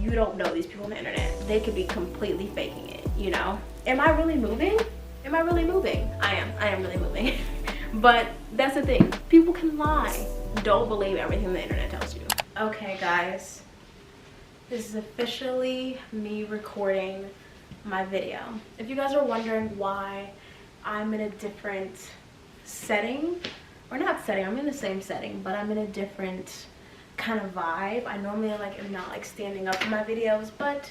you don't know these people on the internet. They could be completely faking it, you know? Am I really moving? Am I really moving? I am really moving. But that's the thing, people can lie. Don't believe everything the internet tells you. Okay guys, this is officially me recording my video. If you guys are wondering why I'm in a different setting, or not setting, I'm in the same setting, but I'm in a different kind of vibe. I normally am not like standing up in my videos, but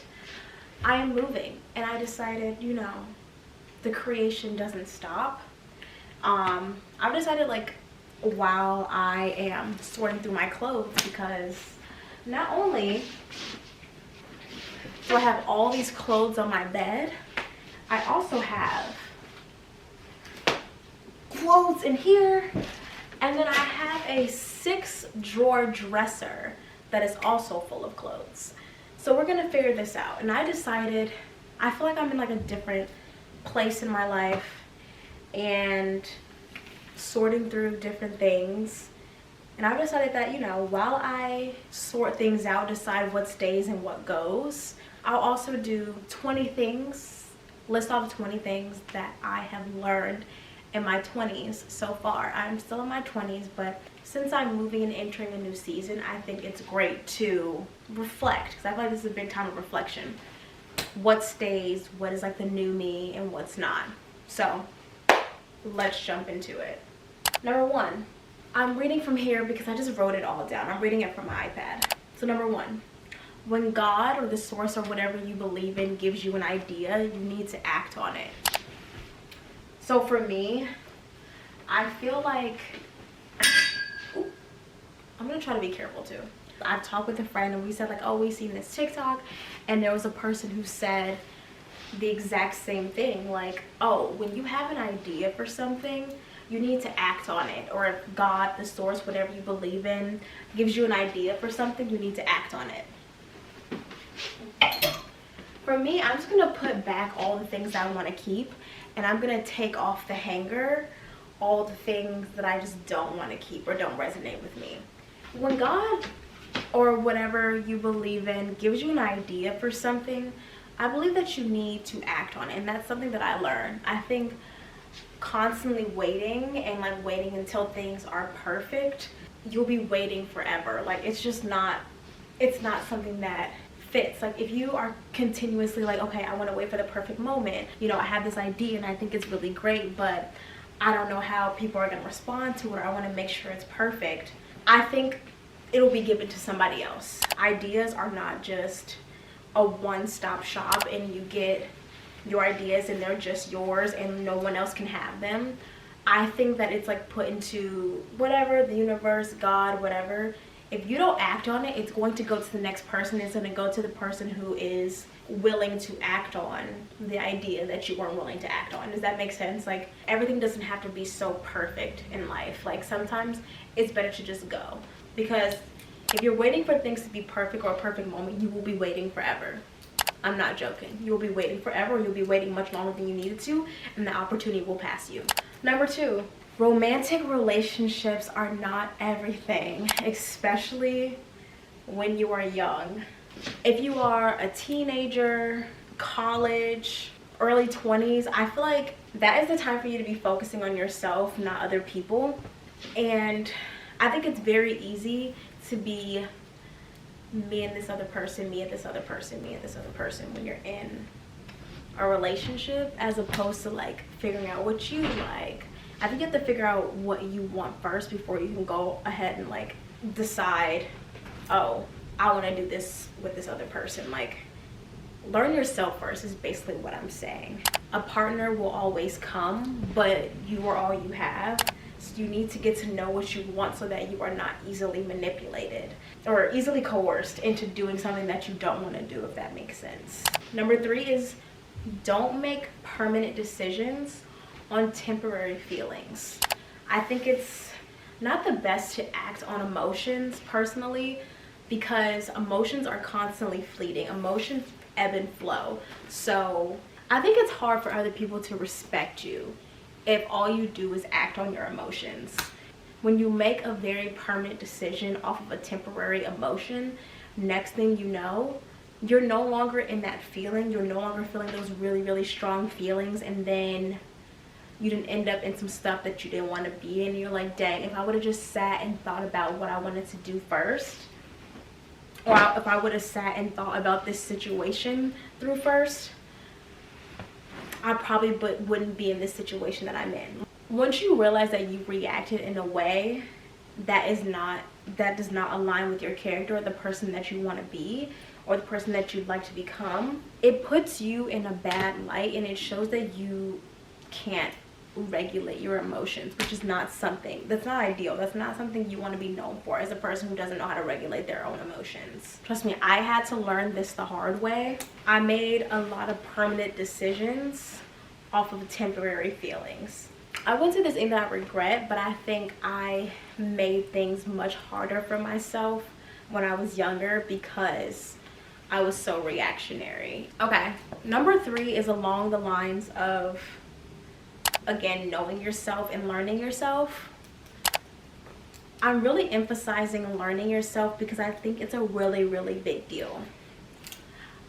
I am moving, and I decided, you know, the creation doesn't stop. I've decided, like, while I am sorting through my clothes, because not only do I have all these clothes on my bed, I also have clothes in here, and then I have a 6-drawer dresser that is also full of clothes. So we're gonna figure this out. And I decided, I feel like I'm in like a different place in my life and sorting through different things. And I've decided that, you know, while I sort things out, decide what stays and what goes, I'll also do 20 things, list off 20 things that I have learned in my 20s so far. I'm still in my 20s, but since I'm moving and entering a new season, I think it's great to reflect, because I feel like this is a big time of reflection. What stays, what is like the new me, and what's not. So let's jump into it. Number 1, I'm reading from here because I just wrote it all down. I'm reading it from my iPad. So number 1, when God or the source or whatever you believe in gives you an idea, you need to act on it. So for me, I feel like, I'm gonna try to be careful too. I've talked with a friend and we said like, oh, we seen this TikTok, and there was a person who said the exact same thing. Like, oh, when you have an idea for something, you need to act on it. Or if God, the source, whatever you believe in, gives you an idea for something, you need to act on it. For me, I'm just gonna put back all the things I want to keep, and I'm gonna take off the hanger all the things that I just don't want to keep or don't resonate with me. When God or whatever you believe in gives you an idea for something, I believe that you need to act on it. And that's something that I learned. I think constantly waiting and like waiting until things are perfect, you'll be waiting forever. Like, it's just not, it's not something that fits. Like, if you are continuously like, okay, I want to wait for the perfect moment, you know, I have this idea and I think it's really great, but I don't know how people are going to respond to it, I want to make sure it's perfect, I think it'll be given to somebody else. Ideas are not just a one-stop shop and you get your ideas and they're just yours and no one else can have them. I think that it's like put into whatever, the universe, God, whatever. If you don't act on it, it's going to go to the next person. It's going to go to the person who is willing to act on the idea that you weren't willing to act on. Does that make sense? Like, everything doesn't have to be so perfect in life. Like, sometimes it's better to just go, because if you're waiting for things to be perfect or a perfect moment, you will be waiting forever. I'm not joking. You'll be waiting forever. You'll be waiting much longer than you needed to, and the opportunity will pass you. Number 2, romantic relationships are not everything, especially when you are young. If you are a teenager, college, early 20s, I feel like that is the time for you to be focusing on yourself, not other people. And I think it's very easy to be me and this other person, me and this other person, me and this other person when you're in a relationship, as opposed to like figuring out what you like. I think you have to figure out what you want first before you can go ahead and like decide, oh, I want to do this with this other person. Like, learn yourself first is basically what I'm saying. A partner will always come, but you are all you have. So you need to get to know what you want so that you are not easily manipulated or easily coerced into doing something that you don't want to do, if that makes sense. Number 3 is, don't make permanent decisions on temporary feelings. I think it's not the best to act on emotions personally, because emotions are constantly fleeting. Emotions ebb and flow. So I think it's hard for other people to respect you if all you do is act on your emotions. When you make a very permanent decision off of a temporary emotion, next thing you know, you're no longer in that feeling. You're no longer feeling those really, really strong feelings, and then you didn't end up in some stuff that you didn't want to be in. You're like, dang, if I would have just sat and thought about what I wanted to do first, or if I would have sat and thought about this situation through first, I probably wouldn't be in this situation that I'm in. Once you realize that you reacted in a way that does not align with your character or the person that you want to be or the person that you'd like to become, it puts you in a bad light, and it shows that you can't regulate your emotions, which is not something that's not ideal. That's not something you want to be known for as a person who doesn't know how to regulate their own emotions. Trust me, I had to learn this the hard way. I made a lot of permanent decisions off of temporary feelings. I wouldn't say there's anything I regret, but I think I made things much harder for myself when I was younger because I was so reactionary. Okay, number 3 is along the lines of, again, knowing yourself and learning yourself. I'm really emphasizing learning yourself because I think it's a really, really big deal.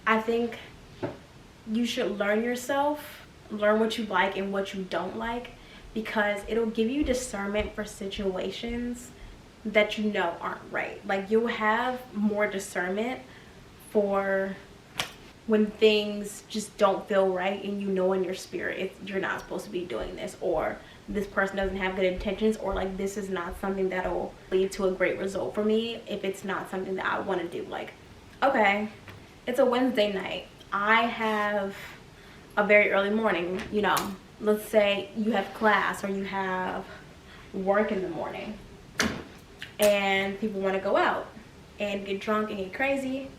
I think you should learn yourself, learn what you like and what you don't like, because it'll give you discernment for situations that you know aren't right. Like, you'll have more discernment for when things just don't feel right, and you know in your spirit you're not supposed to be doing this, or this person doesn't have good intentions, or like this is not something that'll lead to a great result for me if it's not something that I want to do. Like, okay, it's a Wednesday night, I have a very early morning, you know, let's say you have class or you have work in the morning, and people want to go out and get drunk and get crazy.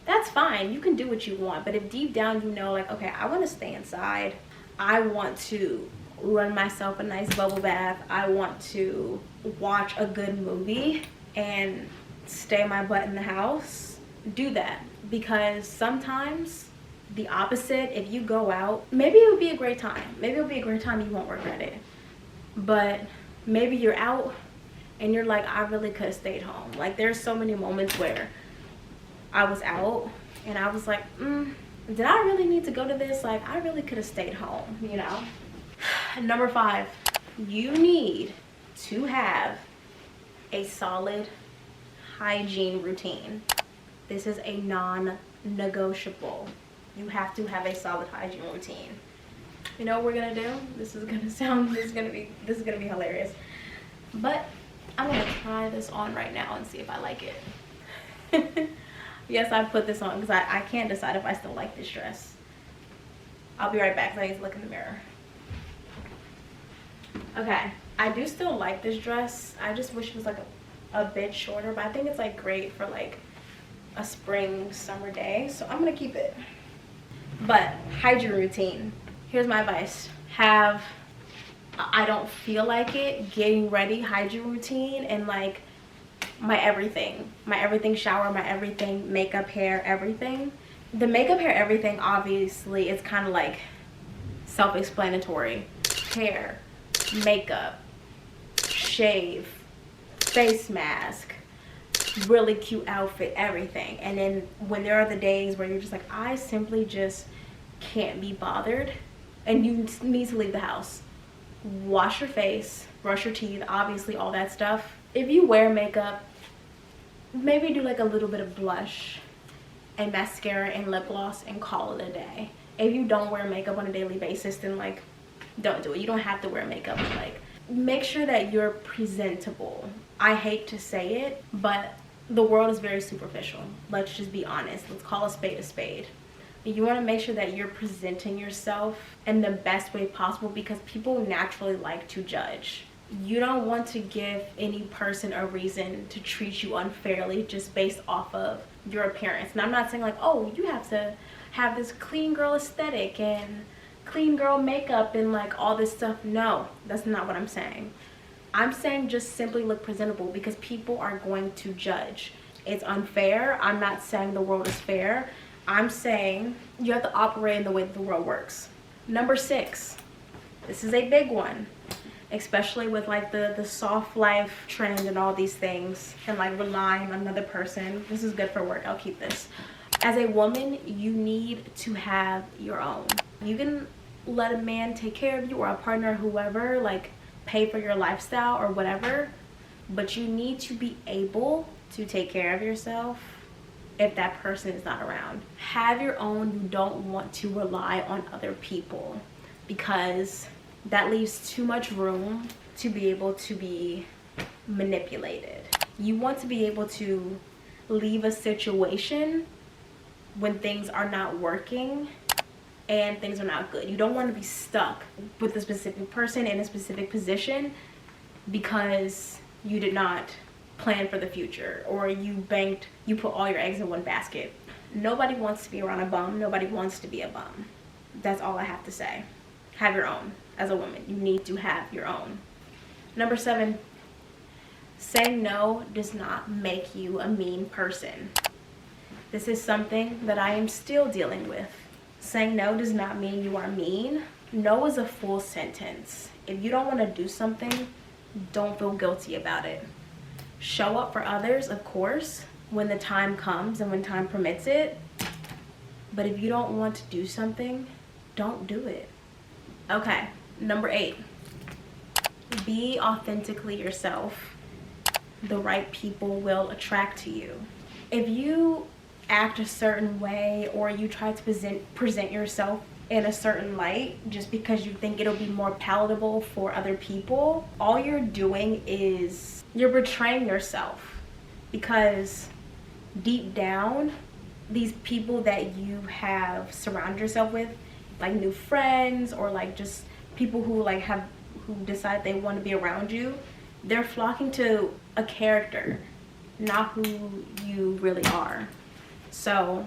That's fine, you can do what you want. But if deep down you know, like, okay, I want to stay inside, I want to run myself a nice bubble bath, I want to watch a good movie and stay my butt in the house, do that. Because sometimes the opposite, if you go out, maybe it would be a great time, maybe it'll be a great time, you won't regret it, but maybe you're out and you're like, I really could have stayed home. Like, there's so many moments where I was out and I was like, did I really need to go to this? Like, I really could have stayed home, you know. Number 5, you need to have a solid hygiene routine. This is a non-negotiable. You have to have a solid hygiene routine. You know what we're gonna do? This is gonna be hilarious. But I'm gonna try this on right now and see if I like it. Yes, I put this on because I can't decide if I still like this dress. I'll be right back because I need to look in the mirror. Okay, I do still like this dress. I just wish it was like a bit shorter, but I think it's like great for like a spring, summer day. So I'm gonna keep it. But hygiene routine. Here's my advice. Have, I don't feel like it, getting ready hygiene routine, and like my everything shower, my everything makeup, hair, everything. The makeup, hair, everything, obviously it's kind of like self-explanatory. Hair, makeup, shave, face mask, really cute outfit, everything. And then when there are the days where you're just like, I simply just can't be bothered, and you need to leave the house, wash your face, brush your teeth, obviously all that stuff. If you wear makeup, maybe do like a little bit of blush and mascara and lip gloss and call it a day. If you don't wear makeup on a daily basis, then like, don't do it. You don't have to wear makeup. Like, make sure that you're presentable. I hate to say it, but the world is very superficial. Let's just be honest. Let's call a spade a spade. You want to make sure that you're presenting yourself in the best way possible, because people naturally like to judge. You don't want to give any person a reason to treat you unfairly just based off of your appearance. And I'm not saying like, oh, you have to have this clean girl aesthetic and clean girl makeup and like all this stuff. No, that's not what I'm saying. I'm saying just simply look presentable, because people are going to judge. It's unfair. I'm not saying the world is fair. I'm saying you have to operate in the way that the world works. Number 6, this is a big one, especially with like the soft life trend and all these things, and like relying on another person. This is good for work. I'll keep this. As a woman, you need to have your own. You can let a man take care of you, or a partner, whoever, like pay for your lifestyle or whatever, but you need to be able to take care of yourself if that person is not around. Have your own. You don't want to rely on other people, because that leaves too much room to be able to be manipulated. You want to be able to leave a situation when things are not working and things are not good. You don't want to be stuck with a specific person in a specific position because you did not plan for the future, or you put all your eggs in one basket. Nobody wants to be around a bum. Nobody wants to be a bum. That's all I have to say. Have your own. As a woman, you need to have your own. Number 7, saying no does not make you a mean person. This is something that I am still dealing with. Saying no does not mean you are mean. No is a full sentence. If you don't want to do something, don't feel guilty about it. Show up for others, of course, when the time comes and when time permits it. But if you don't want to do something, don't do it. Okay, number 8. Be authentically yourself. The right people will attract to you. If you act a certain way, or you try to present yourself in a certain light just because you think it'll be more palatable for other people, all you're doing is you're betraying yourself, because deep down, these people that you have surrounded yourself with, like new friends, or like just people who decide they want to be around you, they're flocking to a character, not who you really are. So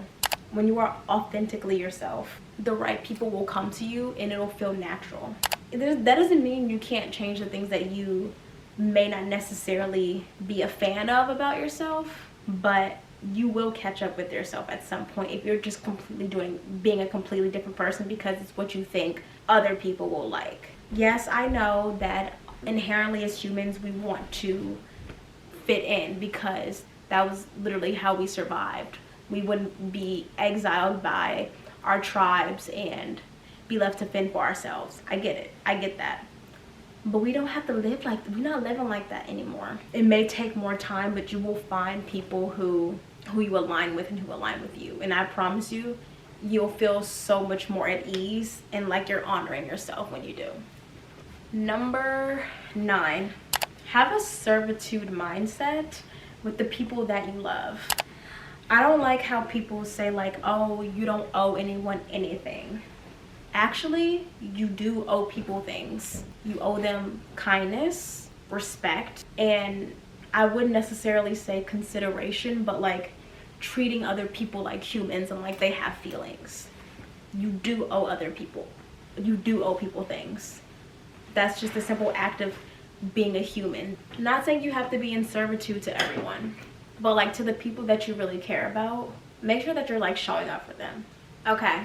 when you are authentically yourself, the right people will come to you and it'll feel natural. That doesn't mean you can't change the things that you may not necessarily be a fan of about yourself, but you will catch up with yourself at some point if you're just being a completely different person because it's what you think other people will like. Yes, I know that inherently as humans we want to fit in, because that was literally how we survived. We wouldn't be exiled by our tribes and be left to fend for ourselves. I get it. I get that. But we don't have to live like, we're not living like that anymore. It may take more time, but you will find people who you align with and who align with you. And I promise you, you'll feel so much more at ease and like you're honoring yourself when you do. Number 9, have a servitude mindset with the people that you love. I don't like how people say like, oh, you don't owe anyone anything. Actually, you do owe people things. You owe them kindness, respect, and I wouldn't necessarily say consideration, but like treating other people like humans and like they have feelings. You do owe other people. You do owe people things. That's just a simple act of being a human. Not saying you have to be in servitude to everyone, but like to the people that you really care about, make sure that you're like showing up for them. Okay.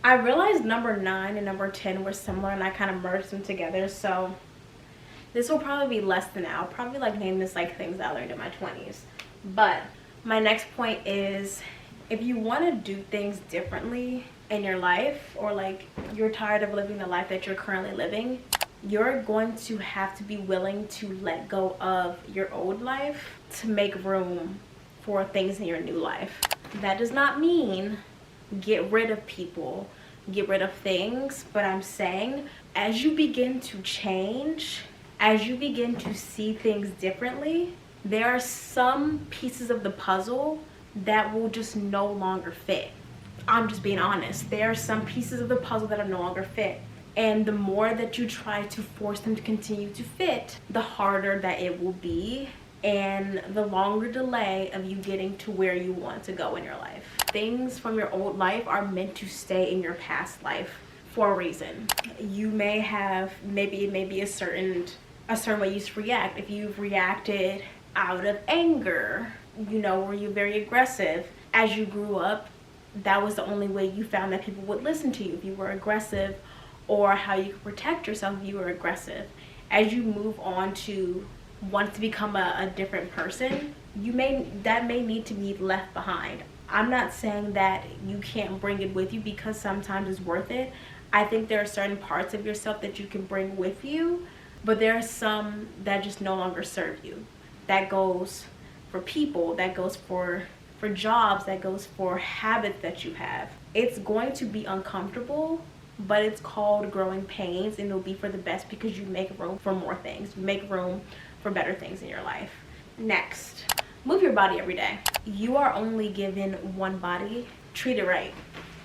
I realized number 9 and number 10 were similar and I kind of merged them together. So this will probably be less than that. I'll probably like name this like things I learned in my 20s. But my next point is, if you want to do things differently in your life, or like you're tired of living the life that you're currently living, you're going to have to be willing to let go of your old life to make room for things in your new life. That does not mean get rid of people, get rid of things, but I'm saying as you begin to change, as you begin to see things differently, there are some pieces of the puzzle that will just no longer fit. I'm just being honest. There are some pieces of the puzzle that are no longer fit. And the more that you try to force them to continue to fit, the harder that it will be, and the longer delay of you getting to where you want to go in your life. Things from your old life are meant to stay in your past life for a reason. You may have, maybe it may be a certain way you used to react. If you've reacted out of anger, you know, were you very aggressive as you grew up, that was the only way you found that people would listen to you, if you were aggressive, or how you could protect yourself if you were aggressive. As you move on to want to become a different person, that may need to be left behind. I'm not saying that you can't bring it with you, because sometimes it's worth it. I think there are certain parts of yourself that you can bring with you, but there are some that just no longer serve you. That goes for people, that goes for jobs, that goes for habits that you have. It's going to be uncomfortable, but it's called growing pains, and it'll be for the best, because you make room for more things. You make room for better things in your life. Next, move your body every day. You are only given one body. Treat it right.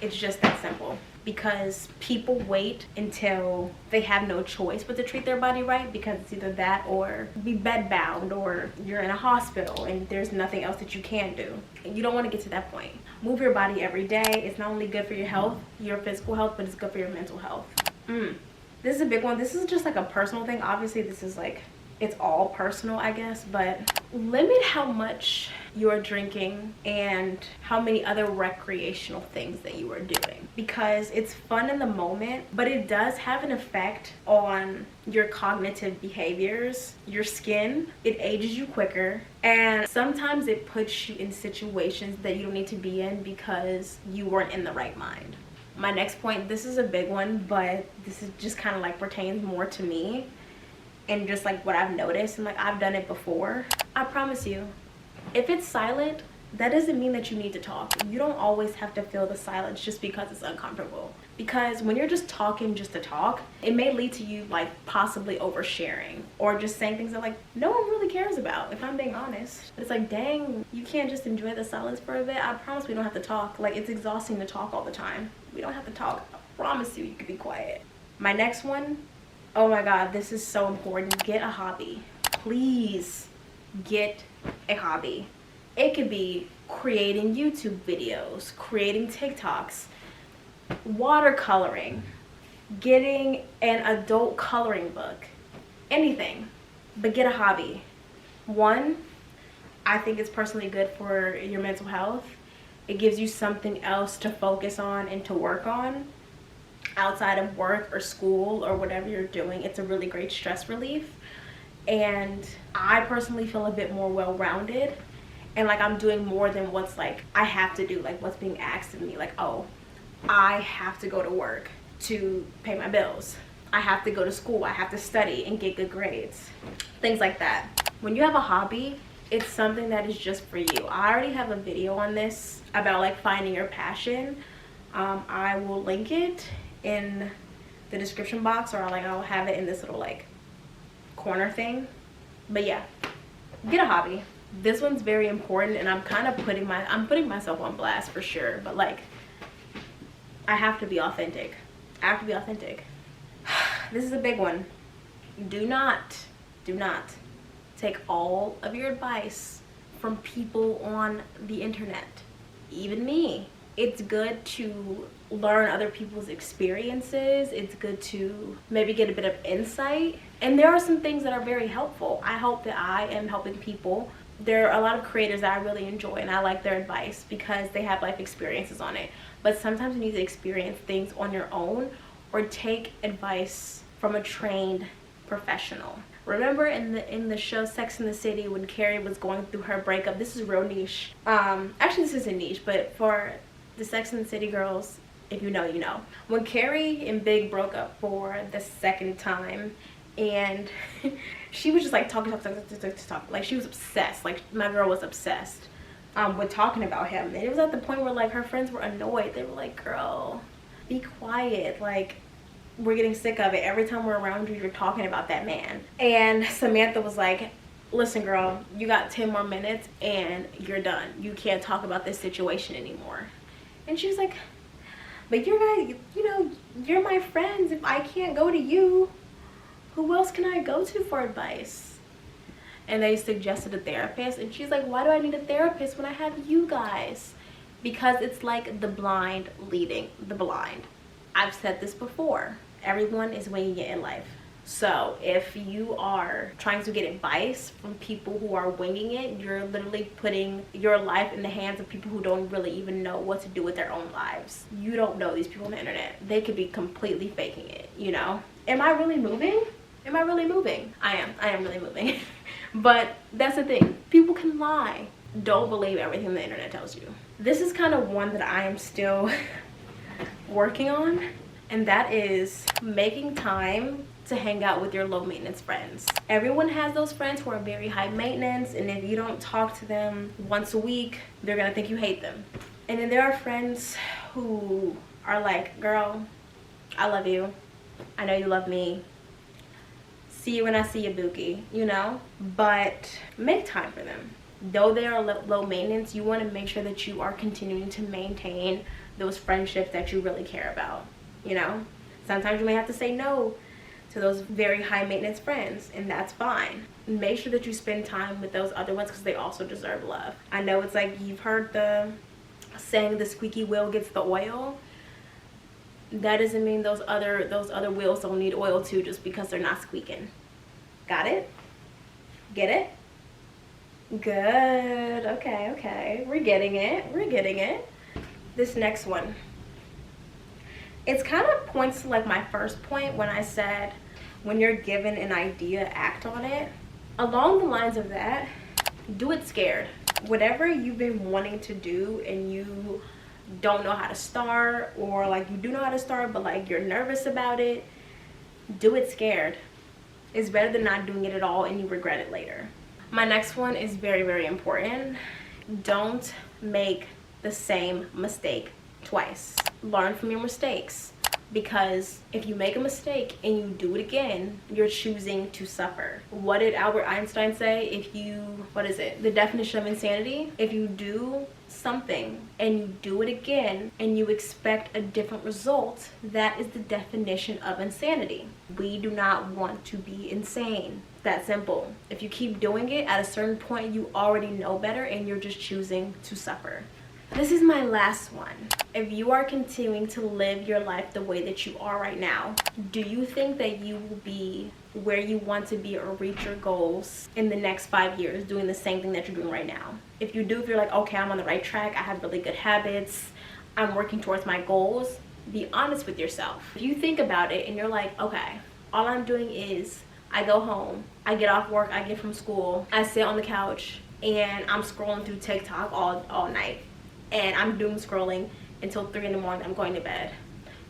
It's just that simple. Because people wait until they have no choice but to treat their body right, because it's either that or be bedbound, or you're in a hospital and there's nothing else that you can do. And you don't want to get to that point. Move your body every day. It's not only good for your health, your physical health, but it's good for your mental health. This is a big one. This is just like a personal thing. Obviously, this is like, it's all personal, I guess, but limit how much you're drinking and how many other recreational things that you are doing, because it's fun in the moment, but it does have an effect on your cognitive behaviors, your skin. It ages you quicker, and sometimes it puts you in situations that you don't need to be in because you weren't in the right mind. My next point, this is a big one, but this is just kind of like pertains more to me and just like what I've noticed, and like I've done it before. I promise you, if it's silent, that doesn't mean that you need to talk. You don't always have to feel the silence just because it's uncomfortable. Because when you're just talking just to talk, it may lead to you like possibly oversharing, or just saying things that like no one really cares about, if I'm being honest. It's like, dang, you can't just enjoy the silence for a bit? I promise we don't have to talk. Like, it's exhausting to talk all the time. We don't have to talk. I promise you, you can be quiet. My next one, oh my God, this is so important. Get a hobby. Please get a hobby. It could be creating YouTube videos, creating TikToks, watercoloring, getting an adult coloring book, anything, but get a hobby. One, I think it's personally good for your mental health. It gives you something else to focus on and to work on outside of work or school or whatever you're doing. It's a really great stress relief, and I personally feel a bit more well-rounded, and like I'm doing more than what's like I have to do, like what's being asked of me. Like, oh, I have to go to work to pay my bills, I have to go to school, I have to study and get good grades, things like that. When you have a hobby, it's something that is just for you. I already have a video on this about like finding your passion. I will link it in the description box, or I'll have it in this little like corner thing. But yeah, get a hobby. This one's very important, and I'm kind of putting myself on blast for sure, but like I have to be authentic. I have to be authentic. This is a big one. Do not take all of your advice from people on the internet, even me. It's good to learn other people's experiences. It's good to maybe get a bit of insight. And there are some things that are very helpful. I hope that I am helping people. There are a lot of creators that I really enjoy, and I like their advice because they have life experiences on it. But sometimes you need to experience things on your own, or take advice from a trained professional. Remember in the show Sex and the City, when Carrie was going through her breakup? This is real niche. Actually, this isn't niche, but for the Sex and the City girls, if you know, you know. When Carrie and Big broke up for the second time, and she was just like talk. Like, she was obsessed. Like, my girl was obsessed with talking about him. And it was at the point where like her friends were annoyed. They were like, girl, be quiet. Like, we're getting sick of it. Every time we're around you, you're talking about that man. And Samantha was like, listen, girl, you got 10 more minutes and you're done. You can't talk about this situation anymore. And she was like, but you guys, you know, you're my friends. If I can't go to you, who else can I go to for advice? And they suggested a therapist, and she's like, why do I need a therapist when I have you guys? Because it's like the blind leading the blind. I've said this before. Everyone is winging it in life. So if you are trying to get advice from people who are winging it, you're literally putting your life in the hands of people who don't really even know what to do with their own lives. You don't know these people on the internet. They could be completely faking it, you know? Am I really moving? Am I really moving? I am really moving. But that's the thing. People can lie. Don't believe everything the internet tells you. This is kind of one that I am still working on, and that is making time to hang out with your low maintenance friends. Everyone has those friends who are very high maintenance, and if you don't talk to them once a week, they're gonna think you hate them. And then there are friends who are like, girl, I love you, I know you love me, see you when I see you, Bookie, you know? But make time for them. Though they are low maintenance, you want to make sure that you are continuing to maintain those friendships that you really care about, you know? Sometimes you may have to say no to those very high maintenance friends, and that's fine. Make sure that you spend time with those other ones, because they also deserve love. I know it's like, you've heard the saying, the squeaky wheel gets the oil. That doesn't mean those other wheels don't need oil too, just because they're not squeaking. Got it? Get it? Good. Okay, we're getting it. This next one, it's kind of points to like my first point when I said, when you're given an idea, act on it. Along the lines of that, do it scared. Whatever you've been wanting to do and you don't know how to start, or like you do know how to start but like you're nervous about it, do it scared. It's better than not doing it at all and you regret it later. My next one is very, very important. Don't make the same mistake twice. Learn from your mistakes, because if you make a mistake and you do it again, you're choosing to suffer. What did Albert Einstein say? The definition of insanity? If you do something and you do it again and you expect a different result, that is the definition of insanity. We do not want to be insane. That simple. If you keep doing it, at a certain point you already know better and you're just choosing to suffer. This is my last one. If you are continuing to live your life the way that you are right now, do you think that you will be where you want to be or reach your goals in the next 5 years doing the same thing that you're doing right now? If you do, if you're like, okay, I'm on the right track, I have really good habits, I'm working towards my goals, be honest with yourself. If you think about it and you're like, okay, all I'm doing is I go home, I get off work, I get from school, I sit on the couch and I'm scrolling through TikTok all night, and I'm doom scrolling until 3 in the morning, I'm going to bed.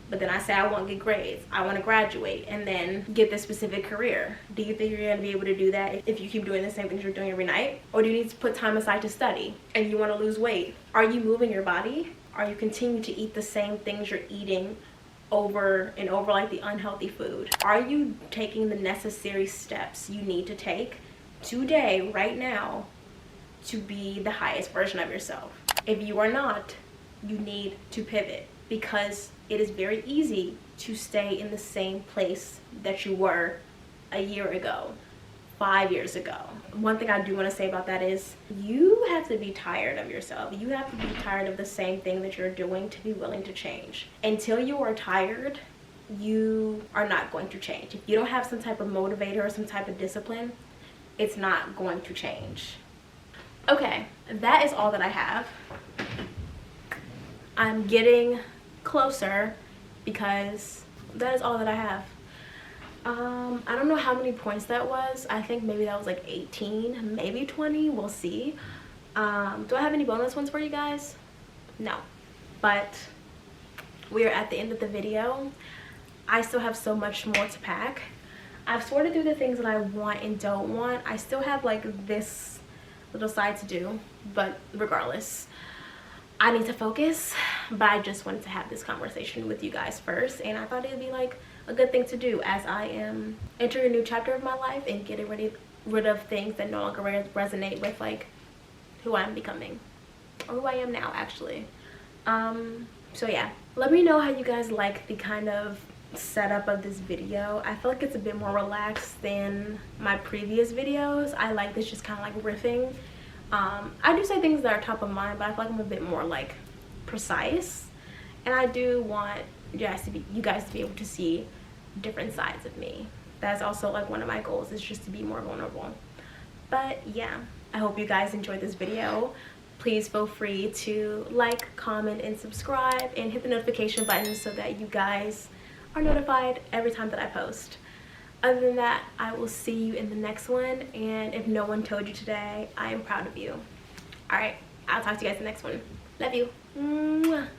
But then I say I want good grades, I want to graduate and then get this specific career. Do you think you're going to be able to do that if you keep doing the same things you're doing every night? Or do you need to put time aside to study and you want to lose weight? Are you moving your body? Are you continuing to eat the same things you're eating over and over, like the unhealthy food? Are you taking the necessary steps you need to take today, right now, to be the highest version of yourself? If you are not, you need to pivot, because it is very easy to stay in the same place that you were a year ago, 5 years ago. One thing I do want to say about that is you have to be tired of yourself. You have to be tired of the same thing that you're doing to be willing to change. Until you are tired, you are not going to change. If you don't have some type of motivator or some type of discipline, it's not going to change. Okay, that is all that I have. I'm getting closer because that is all that I have. I don't know how many points that was. I think maybe that was like 18, maybe 20, we'll see. Do I have any bonus ones for you guys? No, but we are at the end of the video. I still have so much more to pack. I've sorted through the things that I want and don't want. I still have like this little side to do, but regardless, I need to focus. But I just wanted to have this conversation with you guys first, and I thought it would be like a good thing to do as I am entering a new chapter of my life and getting rid of things that no longer resonate with like who I'm becoming, or who I am now actually. So yeah, let me know how you guys like the kind of setup of this video. I feel like it's a bit more relaxed than my previous videos. I like this just kind of like riffing. I do say things that are top of mind, but I feel like I'm a bit more like precise, and I do want you guys to be able to see different sides of me. That's also like one of my goals, is just to be more vulnerable. But yeah, I hope you guys enjoyed this video. Please feel free to like, comment, and subscribe, and hit the notification button so that you guys are notified every time that I post. Other than that, I will see you in the next one, and if no one told you today, I am proud of you. Alright, I'll talk to you guys in the next one. Love you. Mwah.